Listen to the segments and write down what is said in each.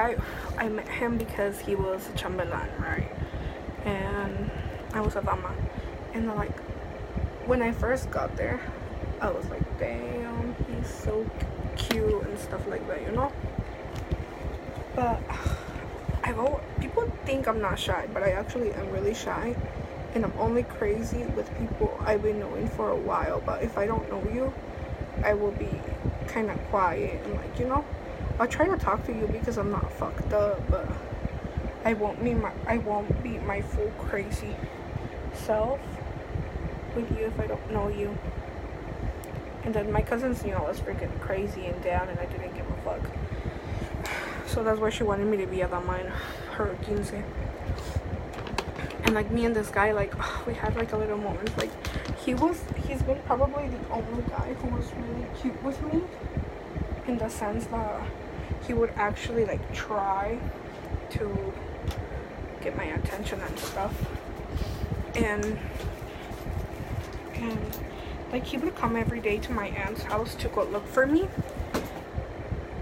guy, I met him because he was a chambelan, right? And I was a dama. And then, like, when I first got there, I was like, damn, he's so cute and stuff like that, you know? But people think I'm not shy, but I actually am really shy. And I'm only crazy with people I've been knowing for a while. But if I don't know you, I will be kind of quiet and, like, you know, I'll try to talk to you because I'm not fucked up, but I won't be my full crazy self with you if I don't know you. And then my cousins knew I was freaking crazy and down, and I didn't give a fuck. So that's why she wanted me to be a dama in her 15. And, like, me and this guy, like, we had, like, a little moment. Like, he's been probably the only guy who was really cute with me, in the sense that he would actually, like, try to get my attention and stuff. And like, he would come every day to my aunt's house to go look for me.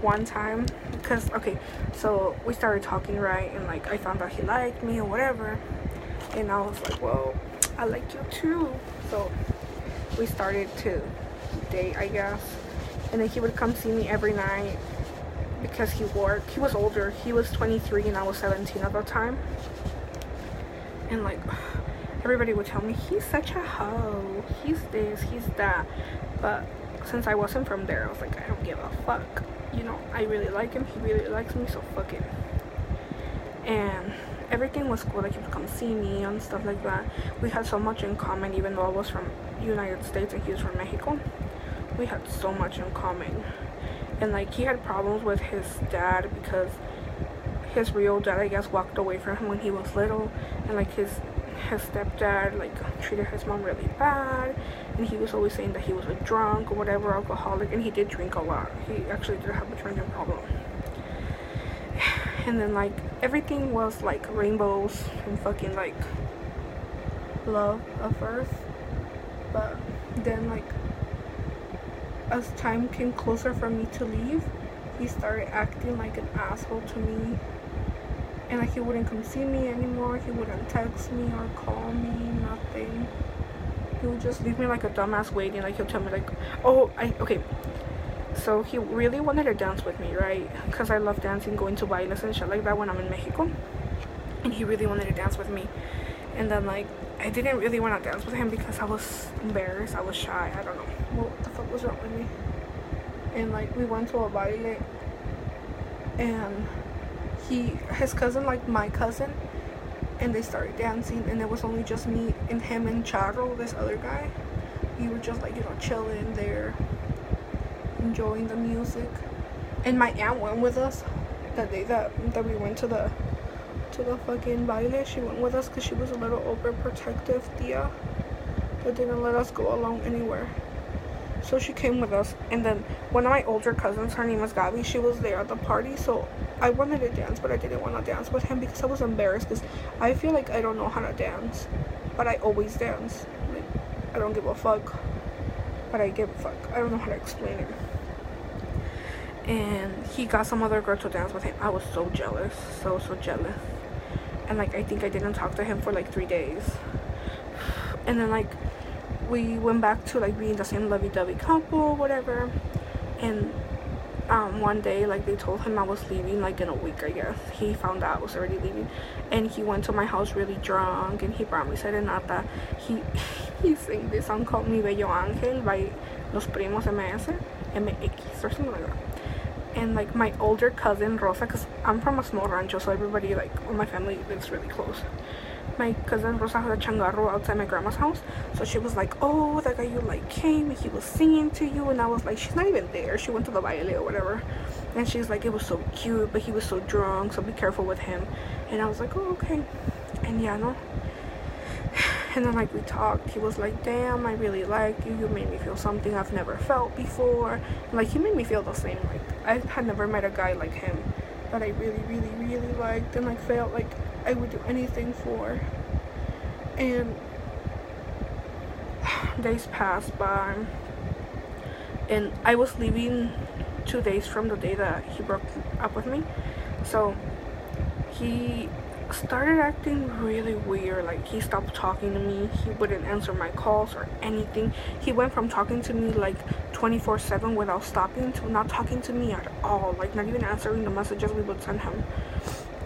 One time, because, okay, so we started talking, right? And, like, I found out he liked me or whatever. And I was like, well, I like you too. So we started to date, I guess. And then he would come see me every night because he worked. He was older. He was 23 and I was 17 at the time. And, like, everybody would tell me, he's such a hoe. He's this, he's that. But since I wasn't from there, I was like, I don't give a fuck. You know, I really like him. He really likes me, so fuck it. And everything was cool. Like, he would come see me and stuff like that. We had so much in common, even though I was from United States and he was from Mexico. We had so much in common. And, like, he had problems with his dad because his real dad, I guess, walked away from him when he was little. And, like, his stepdad, like, treated his mom really bad. And he was always saying that he was a drunk or whatever, alcoholic. And he did drink a lot. He actually did have a drinking problem. And then, like, everything was, like, rainbows and fucking, like, love at first. But then, like, as time came closer for me to leave, he started acting like an asshole to me. And, like, he wouldn't come see me anymore. He wouldn't text me or call me, nothing. He would just leave me like a dumbass waiting. Like, he'll tell me, like, oh, okay. So he really wanted to dance with me, right? Because I love dancing, going to bailes and shit like that when I'm in Mexico. And he really wanted to dance with me. And then, like, I didn't really want to dance with him because I was embarrassed. I was shy. I don't know. What the fuck was wrong with me? And, like, we went to a baile. And his cousin liked my cousin. And they started dancing. And it was only just me and him and Charo, this other guy. We were just, like, you know, chilling there, enjoying the music. And my aunt went with us that day that we went to the fucking baile. She went with us because she was a little overprotective tia that didn't let us go alone anywhere. So she came with us. And then one of my older cousins, her name was Gabby, she was there at the party. So I wanted to dance, but I didn't want to dance with him because I was embarrassed, because I feel like I don't know how to dance, but I always dance. Like, I don't give a fuck, but I give a fuck. I don't know how to explain it. And he got some other girl to dance with him. I was so jealous, so jealous. And, like, I think I didn't talk to him for like 3 days. And then, like, we went back to, like, being the same lovey-dovey couple or whatever. And one day, like, they told him I was leaving, like, in a week, I guess. He found out I was already leaving. And he went to my house really drunk, and he brought me serenata. He sang this song called Mi Bello Ángel by Los Primos MX or something like that. And, like, my older cousin Rosa, because I'm from a small rancho, so everybody, like, all my family lives really close. My cousin Rosa had a changarro outside my grandma's house, so she was like, oh, that guy you like came and he was singing to you. And I was like, she's not even there, she went to the baile or whatever. And she's like, it was so cute, but he was so drunk, so be careful with him. And I was like, oh, okay. And yeah, no. And then, like, we talked. He was like, damn, I really like you. You made me feel something I've never felt before. And, like, he made me feel the same. Like, I had never met a guy like him that I really, really, really liked and, like, felt like I would do anything for. And days passed by. And I was leaving 2 days from the day that he broke up with me. So he started acting really weird. Like, he stopped talking to me, he wouldn't answer my calls or anything. He went from talking to me like 24/7 without stopping to not talking to me at all, like not even answering the messages we would send him.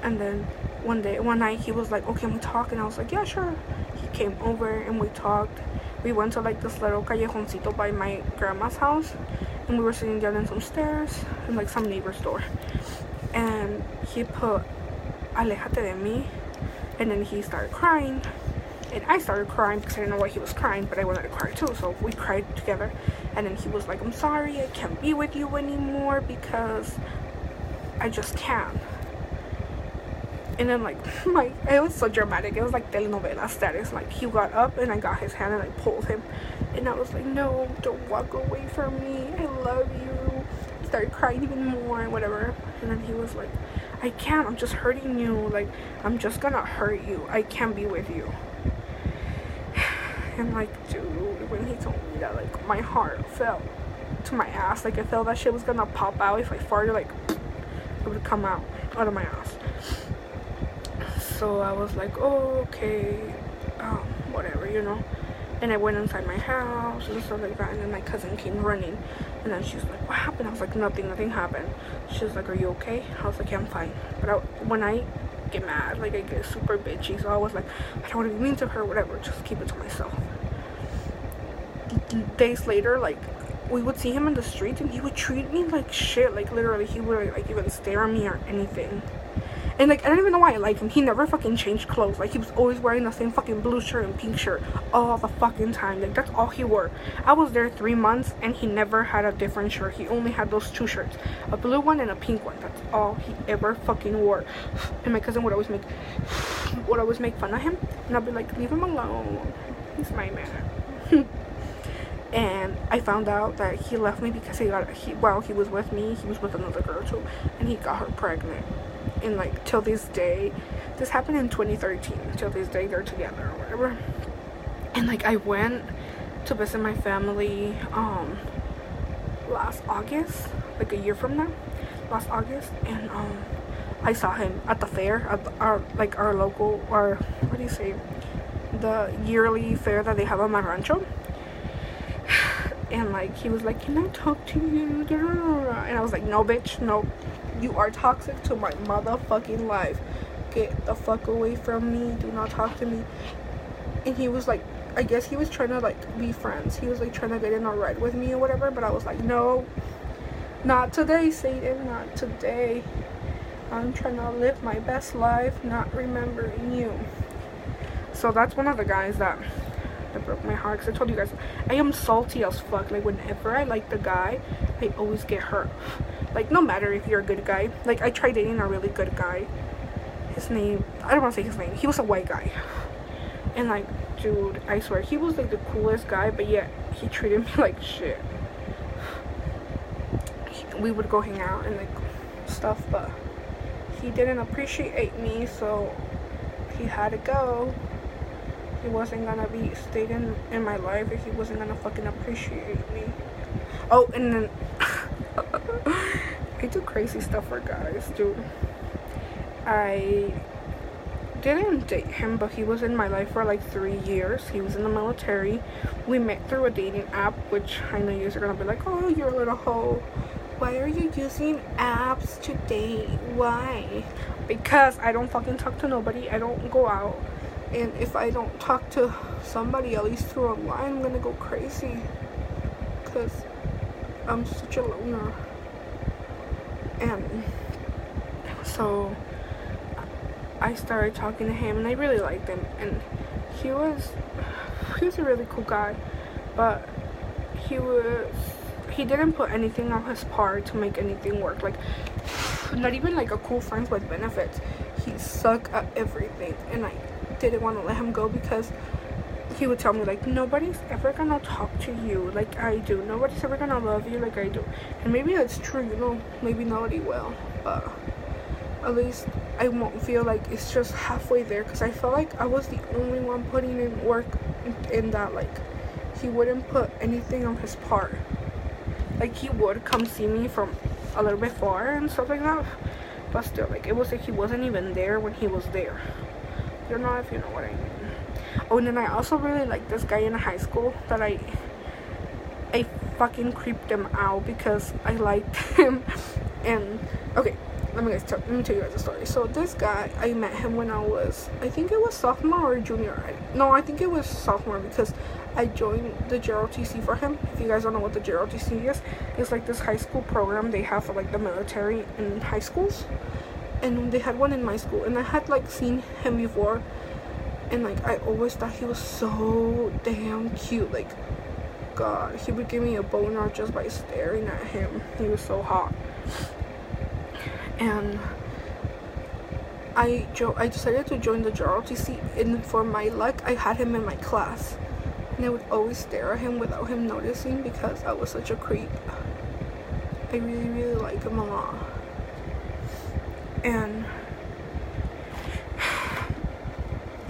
And then one night he was like, okay, can we talk? And I was like, yeah, sure. He came over and we talked. We went to like this little callejoncito by my grandma's house, and we were sitting down in some stairs in like some neighbor's door, and he put alejate de mí, and then he started crying, and I started crying because I didn't know why he was crying, but I wanted to cry too, so we cried together. And then he was like, I'm sorry, I can't be with you anymore because I just can't. And then like it was so dramatic, it was like telenovela status. Like, he got up and I got his hand and I pulled him, and I was like, no, don't walk away from me, I love you. He started crying even more and whatever. And then he was like, I can't, I'm just hurting you, like I'm just gonna hurt you, I can't be with you. And like, dude, when he told me that, like my heart fell to my ass. Like, I felt that shit was gonna pop out. If I farted, like it would come out of my ass. So I was like, oh, okay, whatever, you know. And I went inside my house and stuff like that. And then my cousin came running, and then she's like, what happened? I was like, nothing happened. She was like, are you okay? I was like, yeah, I'm fine. But when I get mad, like, I get super bitchy. So I was like, I don't want to be mean to her, whatever, just keep it to myself. Days later, like, we would see him in the street and he would treat me like shit. Like, literally, he would like even stare at me or anything. And like, I don't even know why I like him. He never fucking changed clothes. Like, he was always wearing the same fucking blue shirt and pink shirt all the fucking time. Like, that's all he wore. I was there 3 months and he never had a different shirt. He only had those 2 shirts, a blue one and a pink one. That's all he ever fucking wore. And my cousin would always make fun of him, and I'd be like, leave him alone, he's my man. And I found out that he left me because while he was with me, he was with another girl too, and he got her pregnant. And like, till this day, this happened in 2013, till this day they're together or whatever. And like, I went to visit my family last August, like a year from now, last August, and I saw him at the fair, at our local, or what do you say, the yearly fair that they have on my rancho. And like, he was like, can I talk to you? And I was like, no, bitch, no, you are toxic to my motherfucking life, get the fuck away from me, do not talk to me. And he was like, I guess he was trying to like be friends, he was like trying to get in a ride with me or whatever, but I was like, no, not today, Satan, not today. I'm trying to live my best life, not remembering you. So that's one of the guys that broke my heart, because I told you guys, I am salty as fuck. Like, whenever I like the guy, I always get hurt. Like, no matter if you're a good guy. Like, I tried dating a really good guy. His name, I don't want to say his name, he was a white guy. And like, dude, I swear, he was like the coolest guy, but yet he treated me like shit. We would go hang out and like stuff, but he didn't appreciate me, so he had to go. He wasn't gonna be staying in my life if he wasn't gonna fucking appreciate me. Oh, and then I do crazy stuff for guys, dude. I didn't date him, but he was in my life for like 3 years. He was in the military. We met through a dating app, which I know you guys are gonna be like, oh, you're a little hoe. Why are you using apps to date? Why? Because I don't fucking talk to nobody. I don't go out. And if I don't talk to somebody, at least through a line, I'm gonna go crazy. Because I'm such a loner. And so I started talking to him, and I really liked him. And he was a really cool guy. But he didn't put anything on his part to make anything work. Like, not even like a cool friends with benefits. He sucked at everything, and I didn't want to let him go because he would tell me like, nobody's ever gonna talk to you like I do, nobody's ever gonna love you like I do. And maybe that's true, you know, maybe nobody will, but at least I won't feel like it's just halfway there, because I felt like I was the only one putting in work in that. Like, he wouldn't put anything on his part. Like, he would come see me from a little bit far and stuff like that, but still, like, it was like he wasn't even there when he was there. I don't know if you know what I mean. Oh, and then I also really like this guy in high school that I fucking creeped him out because I liked him. And okay, let me tell you guys a story. So this guy, I met him when I think it was sophomore or junior. I think it was sophomore because I joined the JROTC for him. If you guys don't know what the JROTC is, it's like this high school program they have for like the military in high schools. And they had one in my school, and I had like seen him before, and like I always thought he was so damn cute. Like, God, he would give me a boner just by staring at him. He was so hot. And I decided to join the JROTC, and for my luck, I had him in my class, and I would always stare at him without him noticing because I was such a creep. I really, really like him a lot. And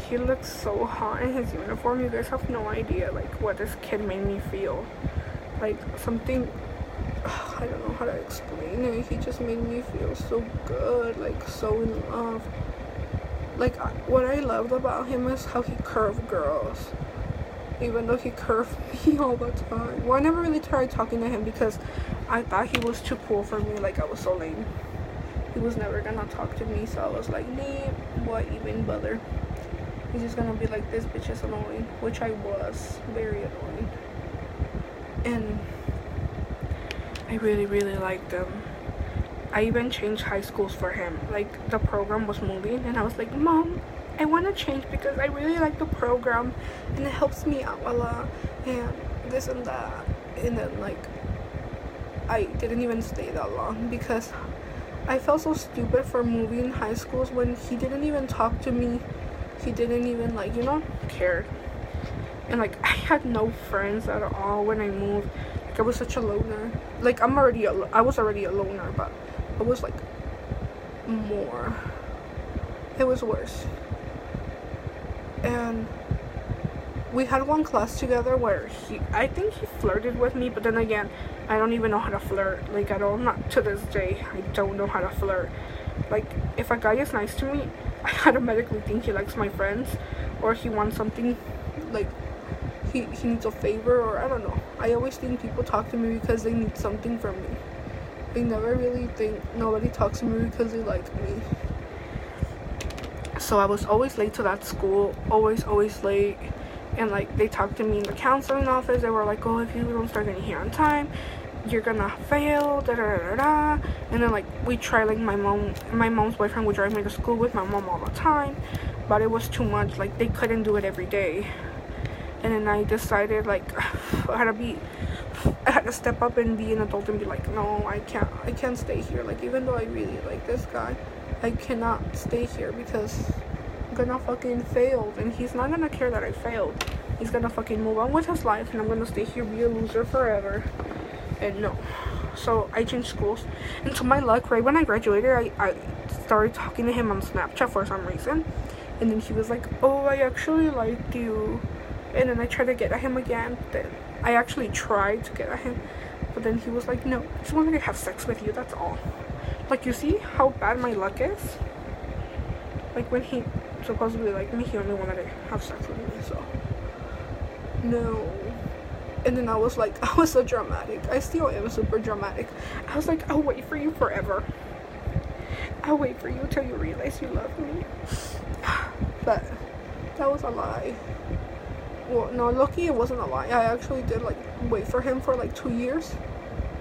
he looks so hot in his uniform. You guys have no idea like what this kid made me feel. Like something, I don't know how to explain it. He just made me feel so good, like so in love. Like what I loved about him is how he curved girls, even though he curved me all the time. Well, I never really tried talking to him because I thought he was too cool for me. Like I was so lame. He was never gonna talk to me, so I was like, nah, why even bother? He's just gonna be like, this bitch is annoying, which I was very annoying. And I really, really liked him. I even changed high schools for him. Like the program was moving, and I was like, Mom, I want to change because I really like the program, and it helps me out a lot, and this and that. And then like I didn't even stay that long because I felt so stupid for moving high schools when he didn't even talk to me. He didn't even like, care. And like I had no friends at all when I moved. Like I was such a loner. Like I was already a loner, but I was like more. It was worse. And we had one class together where I think he flirted with me, but then again, I don't even know how to flirt. Like I don't, not to this day, I don't know how to flirt. Like if a guy is nice to me, I automatically think he likes my friends, or he wants something, like he needs a favor, or I don't know. I always think people talk to me because they need something from me. I never really think nobody talks to me because they like me. So I was always late to that school, always late. And like they talked to me in the counseling office. They were like, oh, if you don't start getting here on time, you're gonna fail, da da da da. And then like we tried, like my mom's boyfriend would drive me to school with my mom all the time, but it was too much. Like they couldn't do it every day. And then I decided like I had to step up and be an adult and be like, no, I can't stay here. Like even though I really like this guy, I cannot stay here because I'm gonna fucking fail, and he's not gonna care that I failed. He's gonna fucking move on with his life, and I'm gonna stay here, be a loser forever. And no. So I changed schools, and to my luck, right when I graduated, I started talking to him on Snapchat for some reason, and then he was like, oh, I actually liked you. And then I tried to get at him again. Then I actually tried to get at him, but then he was like, no, I just wanted to have sex with you, that's all. Like, you see how bad my luck is? Like when he supposedly liked me, he only wanted to have sex with me. So no. And then I was so dramatic. I still am super dramatic. I was like, I'll wait for you forever. I'll wait for you till you realize you love me. But that was a lie. Well, no, lucky it wasn't a lie. I actually did like wait for him for like 2 years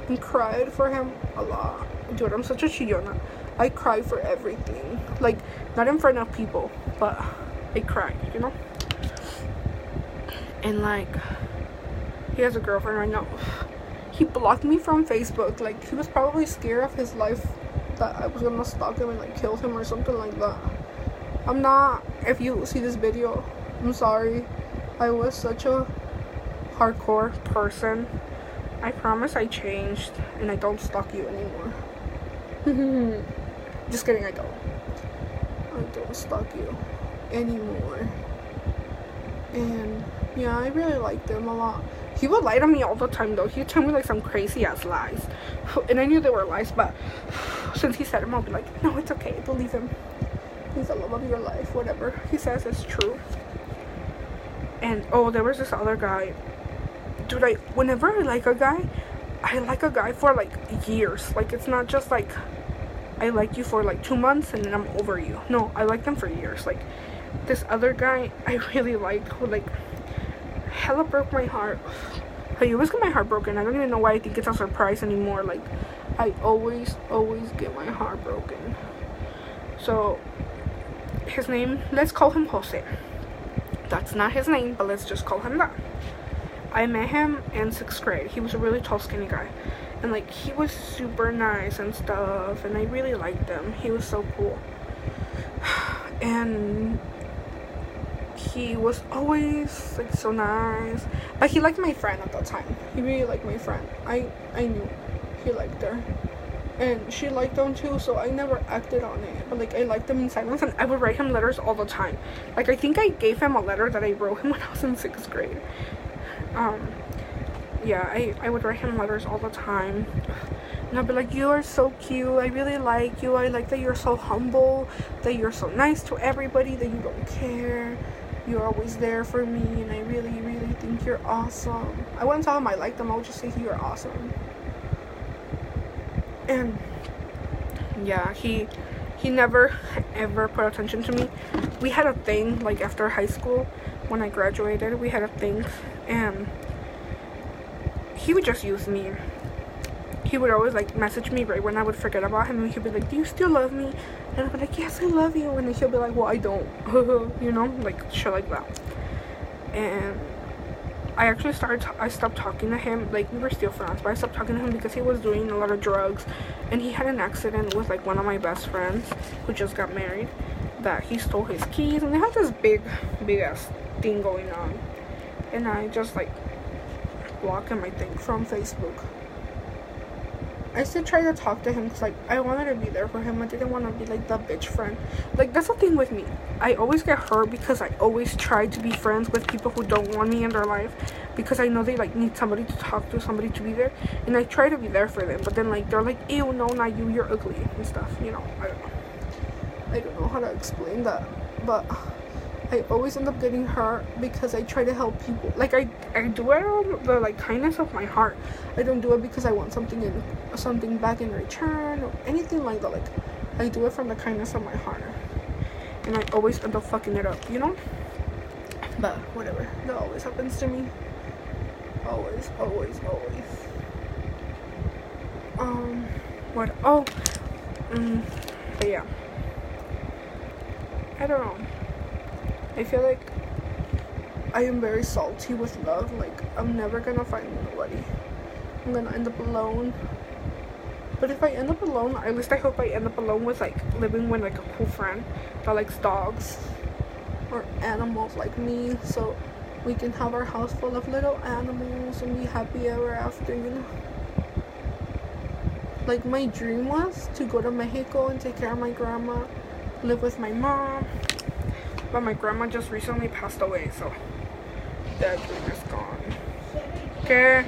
and cried for him a lot. Dude, I'm such a chillona. I cry for everything. Like, not in front of people, but I cry, And like, he has a girlfriend right now. He blocked me from Facebook. Like, he was probably scared of his life, that I was gonna stalk him and like kill him or something like that. I'm not. If you see this video, I'm sorry. I was such a hardcore person. I promise I changed and I don't stalk you anymore. Just kidding, I don't stalk you anymore. And yeah, I really liked him a lot. He would lie to me all the time though. He'd tell me like some crazy ass lies, and I knew they were lies, but since he said him, I'll be like, no, it's okay, believe him. He's the love of your life. Whatever he says is true. And oh, there was this other guy. Dude, whenever I like a guy for like years. Like, it's not just like I like you for like 2 months and then I'm over you. No, I like them for years. Like, this other guy I really liked who like hella broke my heart. I always get my heart broken. I don't even know why I think it's a surprise anymore. Like, I always get my heart broken. So his name, let's call him Jose. That's not his name, but let's just call him that. I met him in 6th grade. He was a really tall, skinny guy. And like, he was super nice and stuff, and I really liked him. He was so cool. And he was always like so nice. But he liked my friend at that time. He really liked my friend. I knew he liked her. And she liked him too, so I never acted on it. But like, I liked him in silence, and I would write him letters all the time. Like, I think I gave him a letter that I wrote him when I was in 6th grade. Yeah, I would write him letters all the time. And I'd be like, you are so cute, I really like you, I like that you're so humble, that you're so nice to everybody, that you don't care, you're always there for me, and I really think you're awesome. I wouldn't tell him I liked him, I would just say you're awesome. And yeah, he never ever put attention to me. We had a thing, like after high school, when I graduated, we had a thing, and he would just use me. He would always like message me right when I would forget about him, and he'd be like, do you still love me? And I'd be like, yes, I love you. And then he'll be like, well, I don't. You know, like shit like that. And I stopped talking to him. Like, we were still friends, but I stopped talking to him because he was doing a lot of drugs, and he had an accident with like one of my best friends who just got married, that he stole his keys, and they had this big ass thing going on. And I just like blocked him, I think, from Facebook. I still try to talk to him because like I wanted to be there for him. I didn't want to be like the bitch friend. Like, that's the thing with me. I always get hurt because I always try to be friends with people who don't want me in their life, because I know they like need somebody to talk to, somebody to be there, and I try to be there for them. But then like they're like, ew, no, not you, you're ugly and stuff. You know, I don't know how to explain that, but I always end up getting hurt because I try to help people. Like, I do it out of the like kindness of my heart. I don't do it because I want something back in return or anything like that. Like, I do it from the kindness of my heart, and I always end up fucking it up, you know. But whatever, that always happens to me. Always. What? Oh, but yeah, I don't know. I feel like I am very salty with love. Like, I'm never gonna find nobody. I'm gonna end up alone. But if I end up alone, at least I hope I end up alone with like living with like a cool friend that likes dogs or animals like me, so we can have our house full of little animals and be happy ever after, you know. Like, my dream was to go to Mexico and take care of my grandma, live with my mom. But my grandma just recently passed away, so that dream is gone. Okay.